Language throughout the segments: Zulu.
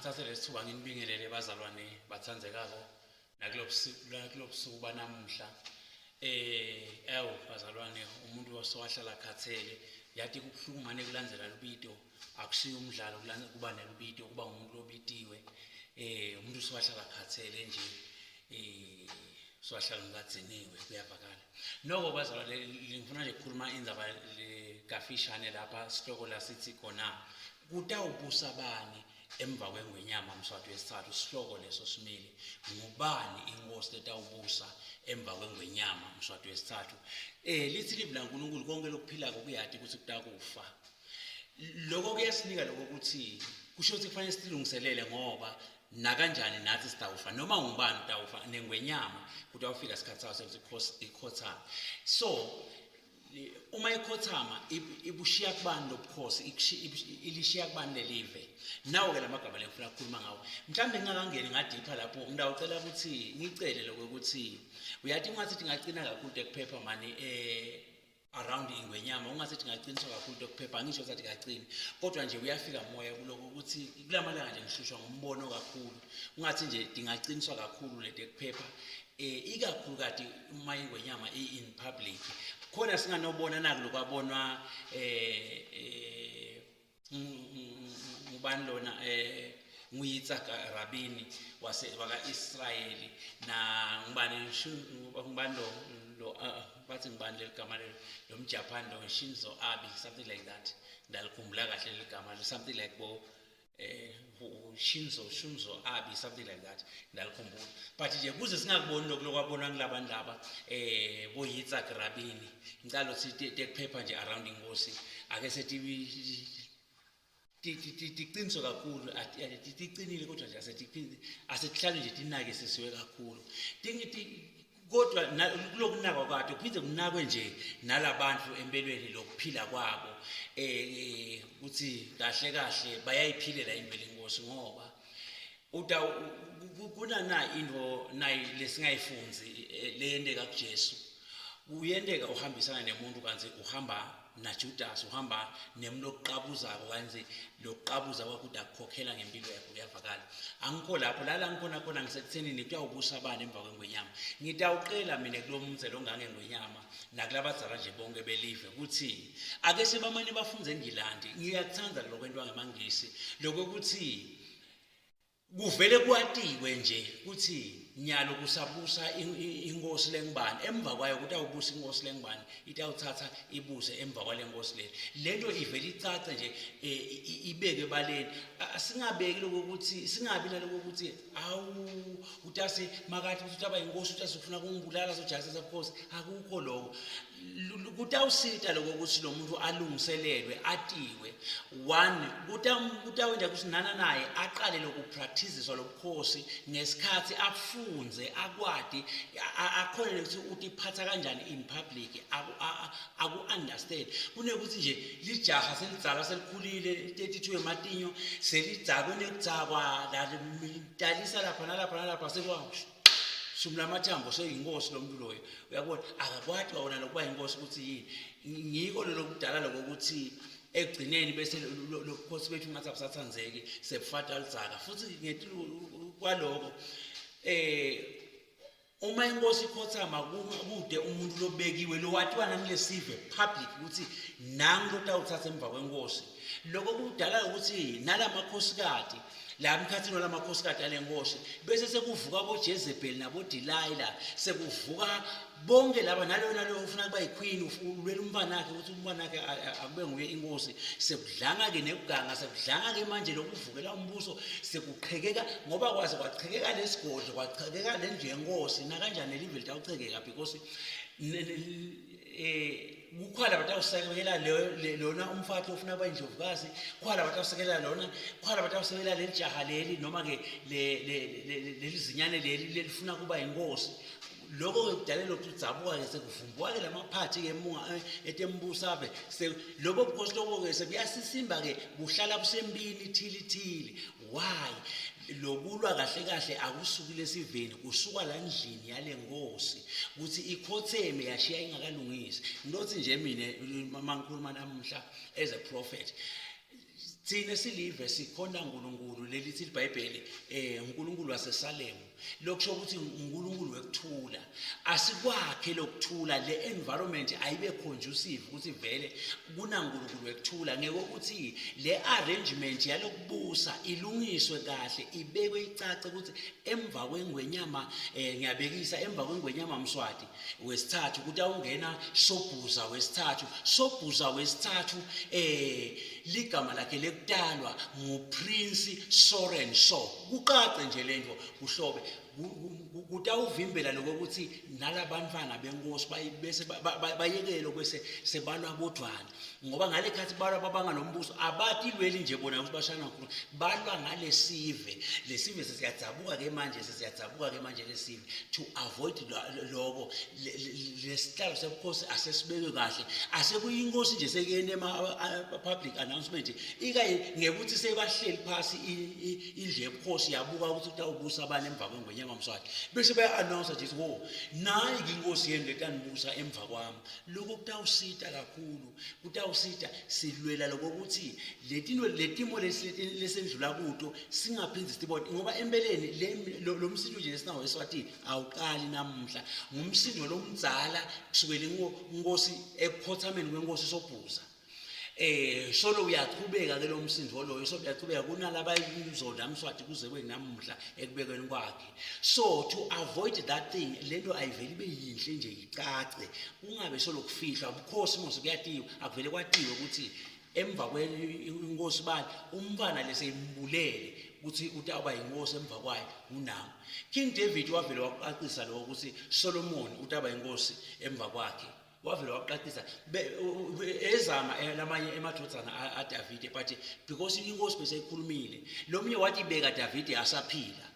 ngithathe lesithuba nginibingelele bazalwane bathandzekako nakulobusuku banamuhla. Bazalwane umuntu owahlala khathele yathi kubuhlungumane kulandzela lubito akusiyo umdlalo kuba nelubito kuba umuntu lobitiwe. Umuntu owahlala khathele nje sowahlala ngadziniwe kuyavakala. Noko bazalwane ngifuna nje ukukhuluma indzaba kafishane lapha sihloko la sithi khona Kutawbusa Bani Emva Ngwenyama Mswati wesithathu. Sihloko leso simile ngubani inkosi letawubusa emva Ngwenyama Mswati wesithathu. Lithi livi laNkulunkulu konke lokuphilako kuyati ukuthi kutakufa. Lokho kuyasinika lokho ukuthi kusho ukuthi kufanele silungiselele ngoba nakanjani nathi sitawufa noma ngubani utawufa neNgwenyama kutawufika isikhathi sawo sokuthi ikhothama. So uma ikhothama ibushiya kubani lobukhosi ilishiya kubani lelive. Nawo ke lamagama lengifuna ukukhuluma ngawo mhlambe ngingakangeni ngadipha lapho ngidawucela ukuthi ngicele lokho ukuthi uyathi ungathi ngingacina kakhulu ekuphepha mani around iNgwenyama ungathi ngingaqiniswa kakhulu ekuphepha ngisho ukuthi ngacini kodwa nje uyafika moya kuloko ukuthi kulamalanga nje ngihlushwa ngombono kakhulu ungathi nje dingaqiniswa kakhulu lento ekuphepha ikakhulu kade uma iNgwenyama in public khona singanobona naku lokwabonwa ngubani lona Rabini waka Israeli na ngubani lo bathi ngibani legama lo mJapan lo Shinzo Abe something like that ndalikhumbula kahle legama something like bo Shinzo Abe something like that ndalikhumbula but nje kuze singakuboni lokwabonwa ngilabani laba bo Rabini ngicela ukuthi tekuphepha nje around inkosi ake sethi tiqiniso kakhulu tiqinile kodwa nje asetihlale nje tinake sisiwe kakhulu kodwa kulokunaka kwakhe kuphinde kunakwe nje nalabantu empelweni lokuphila kwabo ukuthi kahle kahle bayayiphilela impilo inkosi ngoba kuna into nayi lesingayifunzi leyendeka kuJesu uyendeka uhambisana nemuntu kanti uhamba naJudas uhamba nemlokuqabuzako kanzi lokuqabuza kwakuthi akukhokhela ngempilo yakho kuyavakala. Angikho lapho lala ngikhona khona ngisekuthenini kutawubusa Bani emva kweNgwenyama. Ngitawuqela mina kulomzelo ongangeNgwenyama nakulabazala nje bonke belive ukuthi ake sebamane bafunze ngilandi ngiyakuthanda lokwentwa ngemangisi lokuthi kuvele kwatiwe nje ukuthi nyalo kusabusa inkosi lengibani emva kwayo kutawubusa inkosi lengibani itawuthatha ibuse emva kwalenkosi lento ivele icace nje ibeke baleni singabeki lokuthi singabi nalokuthi awu utase makathi ukuthi utaba inkosi utase ufuna kungibulala so justice of course akukho lokho kutawusita lokuthi lo muntu alungiselelwe atiwe one kutawenza ukuthi nana naye aqale lokupracticeiswa lobukhosi ngesikhathi afunze akwadi akhona ukuthi utiphatha kanjani in public aku understand kunekuthi nje lijaha selidzala selikhulile 32 ematinyo selidzakwe nekudzakwa dalisa lapha nalapha sekwawo shumla mathambo seyinkosi lomuntu loyo uyabona akakwati wona lokuba inkosi ukuthi yini ngiko lokudala lokuthi egcineni bese lokhosi bethu ngathi abusathanzeki sebufata lidzaka futhi ngetilo kwaloko uma inkosi ikhothama kude umuntu lobekiwe lo wathiwa nanilesive public ukuthi nangu lotawuthatha emva kwenkosi lokho kudala ukuthi nalamakhosikazi la mkhathini lamakhosikazi alenkosi bese sekuvuka boJezebel naboDelilah sekuvuka bonke laba nalo ufuna kuba yiqueen ulwela umntwana wakhe ukuthi umntwana wakhe akube nguye inkosi sekudlanga ke nekuganga sekudlanga ke manje lokuvukela umbuso sekuqhekeka ngoba kwaze kwaqhekeka lesigodlo kwaqhekeka lenje yenkosi na kanjani live litawuchekeka because kukhwala batawusekela lona umfathi ofuna kuba indlovukazi khwala batawusekela lona khwala batawusekela lelijaha leli noma ke lelizinyane leli lelifuna kuba inkosi lokho kudalelo ukutsabuka ke sekuvumbuka ke lamaphathi ke emunga etembusabe lobo bukhosi lobo ke sekuyasisimba ke buhlala busembini thilithili why lokulwa kahle kahle akusukile siveni kusuka la ndlini yale nkosi ukuthi ikhotheme yashiya ingakalungisi ngilothi nje mina mangikhuluma namuhla as a prophet Thina silive sikhonda uNkulunkulu lelithi iBhayibheli uNkulunkulu waseSalemu lokusho ukuthi uNkulunkulu wekuthula asikwakhe lokuthula le environment ayibe conducive ukuthi vele kunaNkulunkulu wekuthula ngeke ukuthi le arrangement yalokubusa ilungiswe kahle ibekwe icace ukuthi emva kwengwenyama ngiyabekisa emva kwengwenyama Mswati wesithathu ukuthi awungena Sobhuza wesithathu ligama lakhe lekudalwa nguPrince Soren so kuqace nje lento kuhlobe kutawuvimbela lokuthi nalabantwana benkosi bese bayekelo bese sebalwa bodwana ngoba ngale khathi balwa babanga nombuso abathi lweli nje bona ukuthi bashana kakhulu balwa ngalesive lesive sesiyadzabuka ke manje lesive to avoid lokho lesihlalo sebukhosi asesibeke kahle asekuyinkosi nje sekene public announcement ikaye ngekuthi sebahleli phasi indle ebukhosi yabuka ukuthi utawubusa abane emva kwengwenyama Mswati bese baya-announce nje wo nayi inkosi yenu letanibusa emva kwami lokho kutawusita kakhulu kutawusita silwela lokuthi letimo lesendlula kuto singaphindzi sibone ngoba empeleni lo msindo nje lesinawo eSwatini awuqali namuhla ngumsindo lomdzala kusukela inkosi ekhothameni kwenkosi Sobhuza solo uyaqhubeka ke lo msindo loyo so uyaqhubeka kunalaba izonda Mswati kuze kwenamuhla ekubekweni kwakhe so to avoid that thing lento ayiveli ibe yinhle nje icace ungabe solo kufihlwa ubukhosi mose kuyatiwa akuvele kwatiwe ukuthi emva kwenkosi bani umfana lesembulele ukuthi utaba inkosi emva kwayo unawo King David wavela waqaqisa lo ukuthi Solomon utaba inkosi emva kwakhe wavela waqaqisa ezama lamanye emadodana aDavid but because inkosi bese ikhulumile lomnye wathi beka David asaphila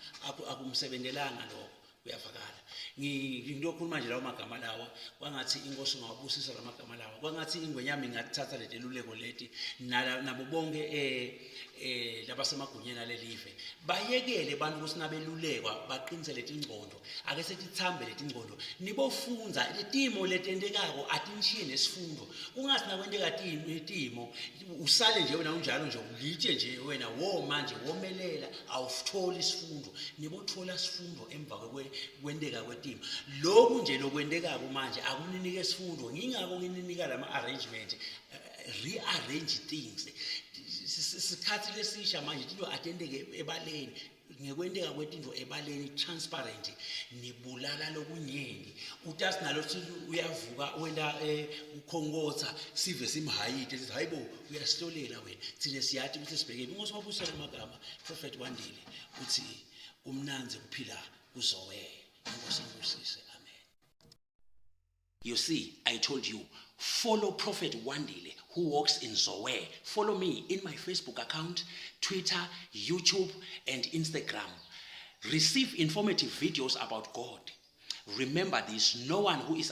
akumsebendelanga lokho kuyavakala ngiyokhuluma nje lawo magama lawa kwangathi inkosi ngawabusisa lamagama lawa kwangathi ingwenyama ingathatha leteluleko leti nabo bonke labasemagunyeni alelive bayekele abantu kusinabelulekwa baqinise letingcondo ake setithambe letingcondo nibofunza letimo letendekako atingishiye nesifundo ungasina kwenteka timo usale nje wena unjalo nje ulitshe nje wena manje womelela awutholi isifundo nibothola isifundo emva kwenteka kwetimo lokhu nje lokwendekako manje akuninike isifundo ngingako ngininika lama arrangement rearrange things sikhathi lesisha manje into atendeke ebaleni ngekwenteka kwetinto ebaleni transparent nibulala lokunyeni utasi nalothi uyavuka wena ukhongotha sive simhayite sithi hayibo uyasitolela wena thina siyathi ukuthi sibhekeni inkosi wabusela amagama Prophet Wandile uthi umnanzi kuphila kuzowe inkosi ngusise amen. You see, I told you, follow Prophet Wandile who walks in Zoe. Follow me in my Facebook account, Twitter, YouTube, and Instagram. Receive informative videos about God. Remember this, no one who is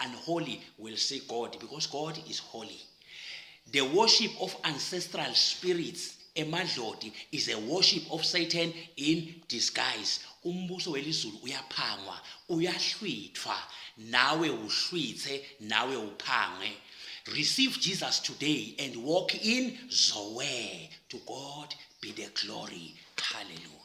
unholy will see God because God is holy. The worship of ancestral spirits, emadloti, is a worship of Satan in disguise. Umbuso welizulu uyaphangwa, uyahlwithwa, nawe uhlwithe, nawe uphange. Receive Jesus today and walk in Zoe. To God be the glory. Hallelujah.